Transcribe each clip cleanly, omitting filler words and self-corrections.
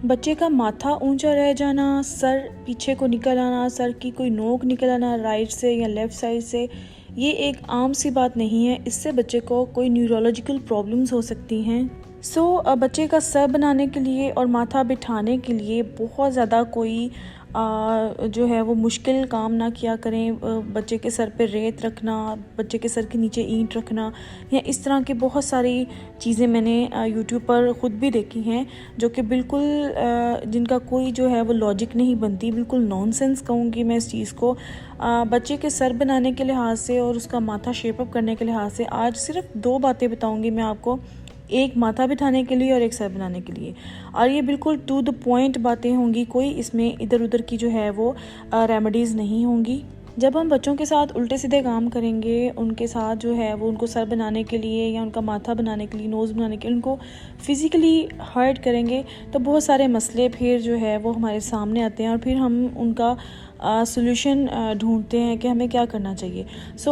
बच्चे का माथा ऊंचा रह जाना, सर पीछे को निकल आना, सर की कोई नोक निकल आना राइट से या लेफ़्ट साइड से, ये एक आम सी बात नहीं है। इससे बच्चे को कोई न्यूरोलॉजिकल प्रॉब्लम्स हो सकती हैं। बच्चे का सर बनाने के लिए और माथा बिठाने के लिए बहुत ज़्यादा कोई जो है वो मुश्किल काम ना किया करें। बच्चे के सर पे रेत रखना, बच्चे के सर के नीचे ईंट रखना, या इस तरह की बहुत सारी चीज़ें मैंने यूट्यूब पर ख़ुद भी देखी हैं जो कि बिल्कुल जिनका कोई जो है वो लॉजिक नहीं बनती, बिल्कुल नॉनसेंस कहूँगी मैं इस चीज़ को। बच्चे के सर बनाने के लिहाज से और उसका माथा शेप अप करने के लिहाज से आज सिर्फ 2 बातें बताऊँगी मैं आपको, एक माथा बिठाने के लिए और एक सर बनाने के लिए। और ये बिल्कुल टू द पॉइंट बातें होंगी, कोई इसमें इधर उधर की जो है वो रेमेडीज़ नहीं होंगी। जब हम बच्चों के साथ उल्टे सीधे काम करेंगे, उनके साथ जो है वो उनको सर बनाने के लिए या उनका माथा बनाने के लिए, नोज़ बनाने के लिए उनको फ़िज़िकली हर्ट करेंगे, तो बहुत सारे मसले फिर जो है वो हमारे सामने आते हैं और फिर हम उनका सॉल्यूशन ढूंढते हैं कि हमें क्या करना चाहिए।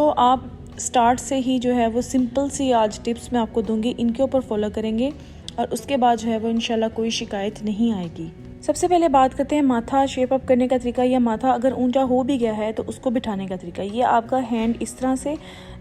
आप स्टार्ट से ही जो है वो सिंपल सी आज टिप्स मैं आपको दूंगी, इनके ऊपर फॉलो करेंगे और उसके बाद जो है वो इंशाल्लाह कोई शिकायत नहीं आएगी। सबसे पहले बात करते हैं माथा शेप अप करने का तरीका, या माथा अगर ऊंचा हो भी गया है तो उसको बिठाने का तरीका। ये आपका हैंड इस तरह से,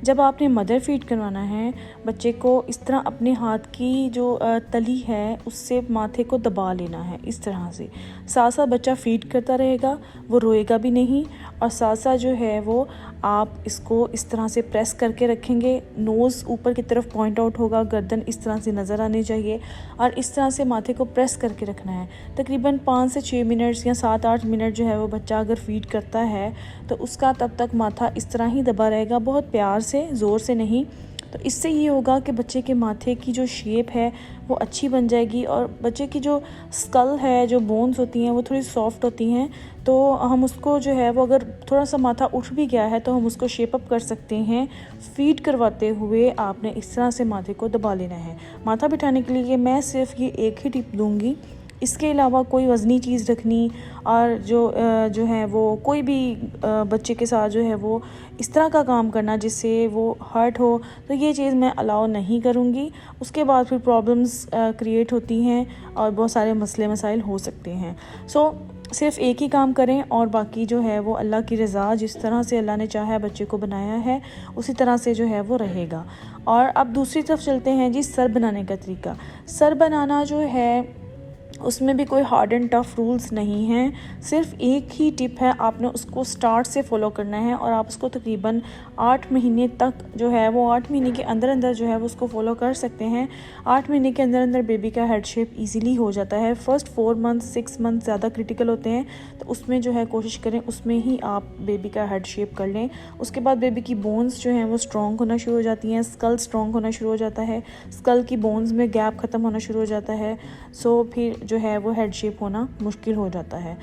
जब आपने मदर फीड करवाना है बच्चे को, इस तरह अपने हाथ की जो तली है उससे माथे को दबा लेना है इस तरह से। साथ साथ बच्चा फीड करता रहेगा, वो रोएगा भी नहीं, और साथ साथ जो है वो आप इसको इस तरह से प्रेस करके रखेंगे। नोज़ ऊपर की तरफ पॉइंट आउट होगा, गर्दन इस तरह से नज़र आनी चाहिए और इस तरह से माथे को प्रेस करके रखना है। तकरीबन 5 से 6 मिनट्स या 7-8 मिनट जो है वो बच्चा अगर फीड करता है तो उसका तब तक माथा इस तरह ही दबा रहेगा, बहुत प्यार से, ज़ोर से नहीं। तो इससे ये होगा कि बच्चे के माथे की जो शेप है वो अच्छी बन जाएगी और बच्चे की जो स्कल है, जो बोन्स होती हैं वो थोड़ी सॉफ्ट होती हैं। तो हम उसको जो है वो अगर थोड़ा सा माथा उठ भी गया है तो हम उसको शेप अप कर सकते हैं। फीड करवाते हुए आपने इस तरह से माथे को दबा लेना है। माथा बिठाने के लिए मैं सिर्फ ये एक ही टिप दूंगी, इसके अलावा कोई वज़नी चीज़ रखनी और जो है वो कोई भी बच्चे के साथ जो है वो इस तरह का काम करना जिससे वो हर्ट हो, तो ये चीज़ मैं अलाउ नहीं करूँगी। उसके बाद फिर प्रॉब्लम्स क्रिएट होती हैं और बहुत सारे मसले मसाइल हो सकते हैं। सिर्फ एक ही काम करें और बाकी जो है वो अल्लाह की रज़ा, जिस तरह से अल्लाह ने चाहा है बच्चे को बनाया है उसी तरह से जो है वो रहेगा। और अब दूसरी तरफ चलते हैं जी, सर बनाने का तरीका। सर बनाना जो है उसमें भी कोई हार्ड एंड टफ रूल्स नहीं हैं, सिर्फ एक ही टिप है, आपने उसको स्टार्ट से फॉलो करना है और आप उसको तकरीबन 8 महीने तक जो है वो 8 महीने के अंदर अंदर जो है वो उसको फॉलो कर सकते हैं। 8 महीने के अंदर अंदर बेबी का हेड शेप इजीली हो जाता है। फर्स्ट 4 मंथ 6 मंथ ज़्यादा क्रिटिकल होते हैं, तो उसमें जो है कोशिश करें उसमें ही आप बेबी का हेड शेप कर लें। उसके बाद बेबी की बोन्स जो हैं वो स्ट्रॉन्ग होना शुरू हो जाती हैं, स्कल स्ट्रॉन्ग होना शुरू हो जाता है, स्कल की बोन्स में गैप ख़त्म होना शुरू हो जाता है। फिर जो है वो हेड शेप होना मुश्किल हो जाता है।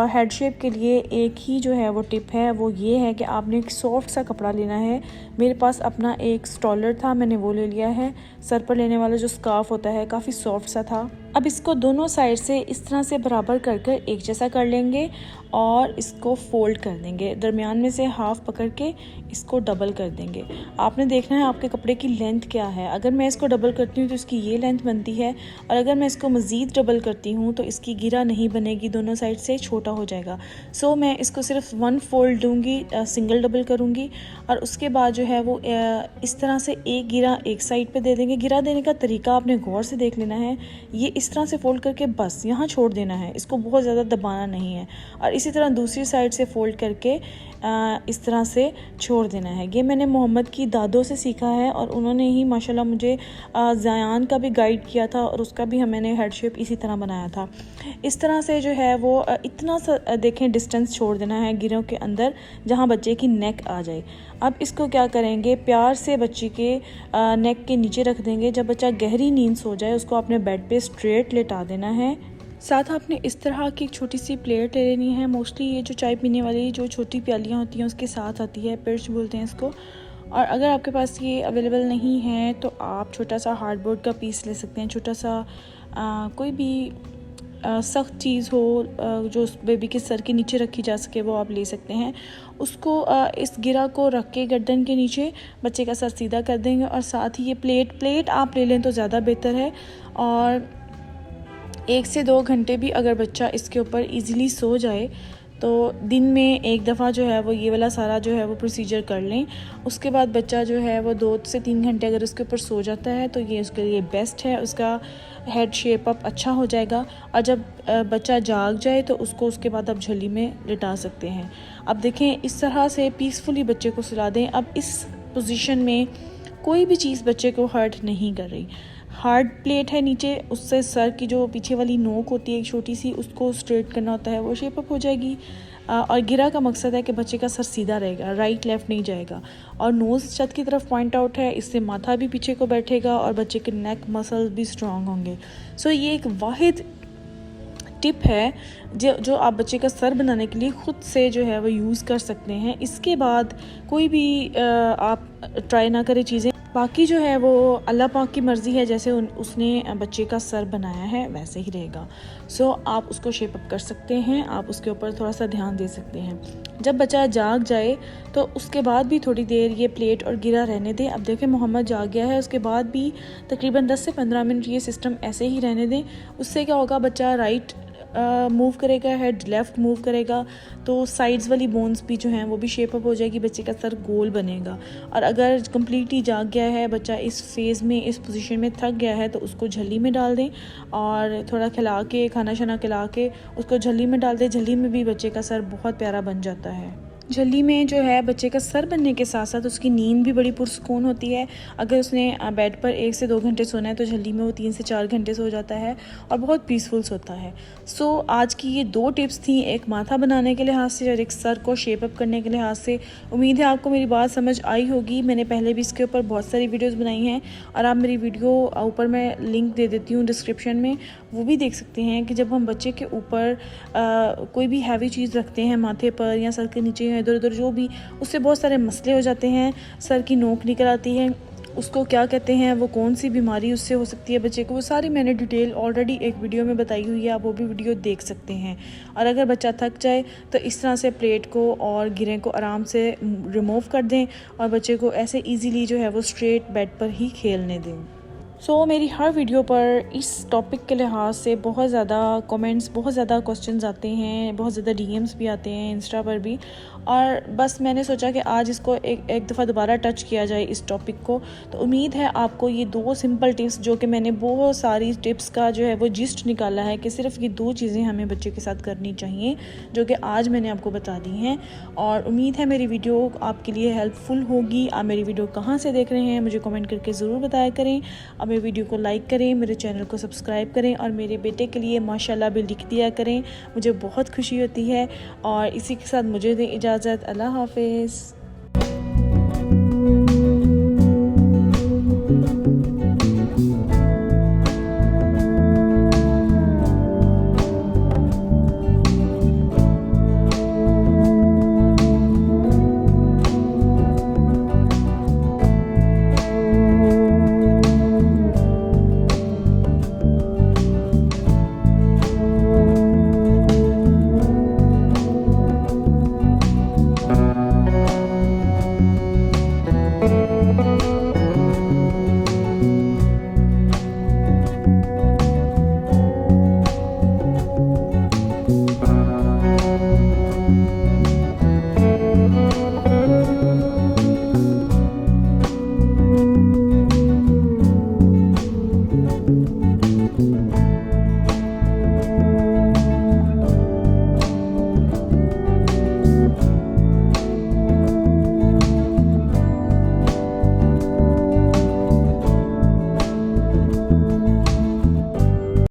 हेड शेप के लिए एक ही जो है वो टिप है, वो ये है कि आपने एक सॉफ्ट सा कपड़ा लेना है। मेरे पास अपना एक स्टॉलर था, मैंने वो ले लिया है। सर पर लेने वाला जो स्कार्फ होता है काफ़ी सॉफ्ट सा था। अब इसको दोनों साइड से इस तरह से बराबर कर कर एक जैसा कर लेंगे और इसको फोल्ड कर देंगे। दरमियान में से हाफ पकड़ के इसको डबल कर देंगे। आपने देखना है आपके कपड़े की लेंथ क्या है। अगर मैं इसको डबल करती हूँ तो इसकी ये लेंथ बनती है, और अगर मैं इसको मज़ीद डबल करती हूँ तो इसकी गिरा नहीं बनेगी, दोनों साइड से छोटा हो जाएगा। मैं इसको सिर्फ 1 फोल्ड दूँगी, सिंगल डबल करूँगी और उसके बाद जो है वो इस तरह से एक गिरा एक साइड पे दे देंगे। गिरा देने का तरीका आपने गौर से देख लेना है। ये इस तरह से फोल्ड करके बस यहाँ छोड़ देना है, इसको बहुत ज़्यादा दबाना नहीं है। और इसी तरह दूसरी साइड से फोल्ड करके इस तरह से छोड़ देना है। ये मैंने मोहम्मद की दादों से सीखा है और उन्होंने ही माशाल्लाह मुझे ज़यान का भी गाइड किया था और उसका भी मैंने हेड शेप इसी तरह बनाया था। इस तरह से जो है वो इतना सा देखें डिस्टेंस छोड़ देना है गिरों के अंदर जहाँ बच्चे की नेक आ जाए। अब इसको क्या करेंगे, प्यार से बच्ची के नेक के नीचे रख देंगे। जब बच्चा गहरी नींद सो जाए उसको अपने बेड पे स्ट्रेट लेटा देना है। साथ आपने इस तरह की एक छोटी सी प्लेट ले लेनी है। मोस्टली ये जो चाय पीने वाली जो छोटी प्यालियाँ होती हैं उसके साथ आती है, पिर्च बोलते हैं इसको। और अगर आपके पास ये अवेलेबल नहीं है तो आप छोटा सा हार्डबोर्ड का पीस ले सकते हैं। छोटा सा कोई भी सख्त चीज़ हो जो उस बेबी के सर के नीचे रखी जा सके वो आप ले सकते हैं। उसको इस गिरा को रख के गर्दन के नीचे बच्चे का सर सीधा कर देंगे और साथ ही ये प्लेट आप ले लें तो ज़्यादा बेहतर है। और 1 से 2 घंटे भी अगर बच्चा इसके ऊपर इजीली सो जाए तो दिन में एक दफ़ा जो है वो ये वाला सारा जो है वो प्रोसीजर कर लें। उसके बाद बच्चा जो है वो 2 से 3 घंटे अगर उसके ऊपर सो जाता है तो ये उसके लिए बेस्ट है, उसका हेड शेप अप अच्छा हो जाएगा। और जब बच्चा जाग जाए तो उसको उसके बाद आप झोली में लिटा सकते हैं। अब देखें इस तरह से पीसफुली बच्चे को सुला दें। अब इस पोजीशन में कोई भी चीज़ बच्चे को हर्ट नहीं कर रही। हार्ड प्लेट है नीचे, उससे सर की जो पीछे वाली नोक होती है एक छोटी सी, उसको स्ट्रेट करना होता है, वो शेप अप हो जाएगी। और गिरा का मकसद है कि बच्चे का सर सीधा रहेगा, राइट लेफ़्ट नहीं जाएगा। और नोज़ छत की तरफ पॉइंट आउट है, इससे माथा भी पीछे को बैठेगा और बच्चे के नेक मसल्स भी स्ट्रॉन्ग होंगे। सो ये एक वाहिद टिप है जो आप बच्चे का सर बनाने के लिए ख़ुद से जो है वो यूज़ कर सकते हैं। इसके बाद कोई भी आप ट्राई ना करें चीज़ें। बाकी जो है वो अल्लाह पाक की मर्ज़ी है, जैसे उसने बच्चे का सर बनाया है वैसे ही रहेगा। सो आप उसको शेप अप कर सकते हैं, आप उसके ऊपर थोड़ा सा ध्यान दे सकते हैं। जब बच्चा जाग जाए तो उसके बाद भी थोड़ी देर ये प्लेट और गिरा रहने दें। अब देखें मोहम्मद जाग गया है, उसके बाद भी तकरीबन 10 से 15 मिनट ये सिस्टम ऐसे ही रहने दें। उससे क्या होगा, बच्चा राइट मूव करेगा, हेड लेफ़्ट मूव करेगा, तो साइड्स वाली बोन्स भी जो हैं वो भी शेप अप हो जाएगी, बच्चे का सर गोल बनेगा। और अगर कम्प्लीटली जाग गया है बच्चा, इस फेज़ में इस पोजीशन में थक गया है, तो उसको झल्ली में डाल दें और थोड़ा खिला के खाना शाना खिला के उसको झल्ली में डाल दें। झल्ली में भी बच्चे का सर बहुत प्यारा बन जाता है। झल्ली में जो है बच्चे का सर बनने के साथ साथ उसकी नींद भी बड़ी पुरसकून होती है। अगर उसने बेड पर 1 से 2 घंटे सोना है तो झल्ली में वो 3 से 4 घंटे सो जाता है और बहुत पीसफुल सोता है। सो आज की ये 2 टिप्स थी, एक माथा बनाने के लिहाज से और एक सर को शेप अप करने के लिहाज से। उम्मीद है आपको मेरी बात समझ आई होगी। मैंने पहले भी इसके ऊपर बहुत सारी वीडियोज़ बनाई हैं और आप मेरी वीडियो ऊपर मैं लिंक दे देती हूँ डिस्क्रिप्शन में, वो भी देख सकते हैं कि जब हम बच्चे के ऊपर कोई भी हैवी चीज़ रखते हैं माथे पर या सर के नीचे या इधर उधर जो भी, उससे बहुत सारे मसले हो जाते हैं। सर की नोक निकल आती है, उसको क्या कहते हैं, वो कौन सी बीमारी उससे हो सकती है बच्चे को, वो सारी मैंने डिटेल ऑलरेडी एक वीडियो में बताई हुई है, आप वो भी वीडियो देख सकते हैं। और अगर बच्चा थक जाए तो इस तरह से प्लेट को और गिरे को आराम से रिमूव कर दें और बच्चे को ऐसे ईजीली जो है वो स्ट्रेट बेड पर ही खेलने दें। मेरी हर वीडियो पर इस टॉपिक के लिहाज से बहुत ज़्यादा कमेंट्स, बहुत ज़्यादा क्वेश्चंस आते हैं, बहुत ज़्यादा डीएम्स भी आते हैं इंस्टा पर भी, और बस मैंने सोचा कि आज इसको एक दफ़ा दोबारा टच किया जाए इस टॉपिक को। तो उम्मीद है आपको ये 2 सिंपल टिप्स, जो कि मैंने बहुत सारी टिप्स का जो है वो जिस्ट निकाला है कि सिर्फ ये 2 चीज़ें हमें बच्चे के साथ करनी चाहिए, जो कि आज मैंने आपको बता दी हैं। और उम्मीद है मेरी वीडियो आपके लिए हेल्पफुल होगी। आप मेरी वीडियो कहाँ से देख रहे हैं मुझे कमेंट करके ज़रूर बताया करें। अब मेरी वीडियो को लाइक करें, मेरे चैनल को सब्सक्राइब करें और मेरे बेटे के लिए माशाल्लाह भी लिख दिया करें, मुझे बहुत खुशी होती है। और इसी के साथ मुझे दें इजाज़त। अल्लाह हाफ़िज़।